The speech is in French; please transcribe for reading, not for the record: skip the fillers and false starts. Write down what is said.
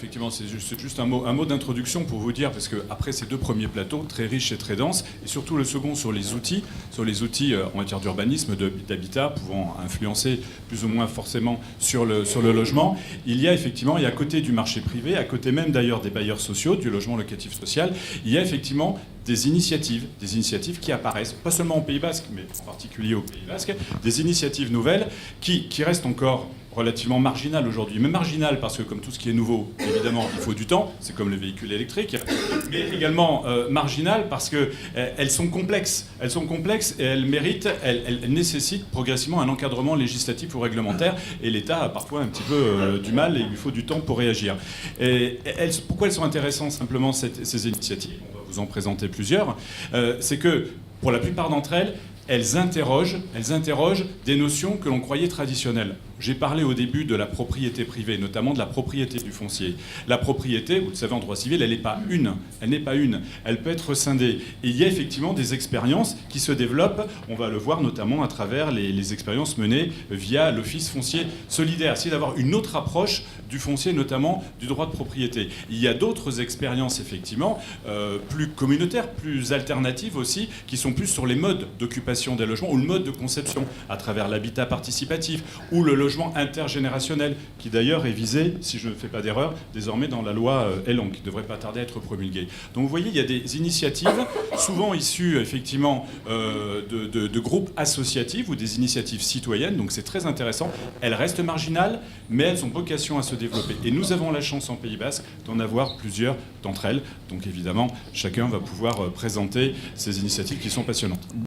Effectivement, c'est juste un mot d'introduction pour vous dire, parce qu'après ces deux premiers plateaux, très riches et très denses, et surtout le second sur les outils en matière d'urbanisme, d'habitat, pouvant influencer plus ou moins forcément sur le logement, il y a effectivement, et à côté du marché privé, à côté même d'ailleurs des bailleurs sociaux, du logement locatif social, il y a effectivement des initiatives qui apparaissent, pas seulement au Pays Basque, mais en particulier au Pays Basque, des initiatives nouvelles qui restent encore relativement marginales aujourd'hui. Mais marginales parce que, comme tout ce qui est nouveau, évidemment, il faut du temps, c'est comme les véhicules électriques, mais également marginales parce qu'elles sont complexes. Elles sont complexes et elles nécessitent progressivement un encadrement législatif ou réglementaire, et l'État a parfois un petit peu du mal et il lui faut du temps pour réagir. Pourquoi elles sont intéressantes simplement, ces initiatives ? On va vous en présenter plusieurs. C'est que, pour la plupart d'entre elles, elles interrogent des notions que l'on croyait traditionnelles. J'ai parlé au début de la propriété privée, notamment de la propriété du foncier. La propriété, vous le savez, en droit civil, elle n'est pas une. Elle peut être scindée. Et il y a effectivement des expériences qui se développent. On va le voir notamment à travers les expériences menées via l'Office foncier solidaire. Essayer d'avoir une autre approche du foncier, notamment du droit de propriété. Il y a d'autres expériences, effectivement, plus communautaires, plus alternatives aussi, qui sont plus sur les modes d'occupation des logements ou le mode de conception, à travers l'habitat participatif ou le logement intergénérationnel, qui d'ailleurs est visé, si je ne fais pas d'erreur, désormais dans la loi Elan, qui ne devrait pas tarder à être promulguée. Donc vous voyez, il y a des initiatives, souvent issues effectivement de groupes associatifs ou des initiatives citoyennes, donc c'est très intéressant. Elles restent marginales, mais elles ont vocation à se développer. Et nous avons la chance en Pays Basque d'en avoir plusieurs d'entre elles. Donc évidemment, chacun va pouvoir présenter ces initiatives qui sont passionnantes.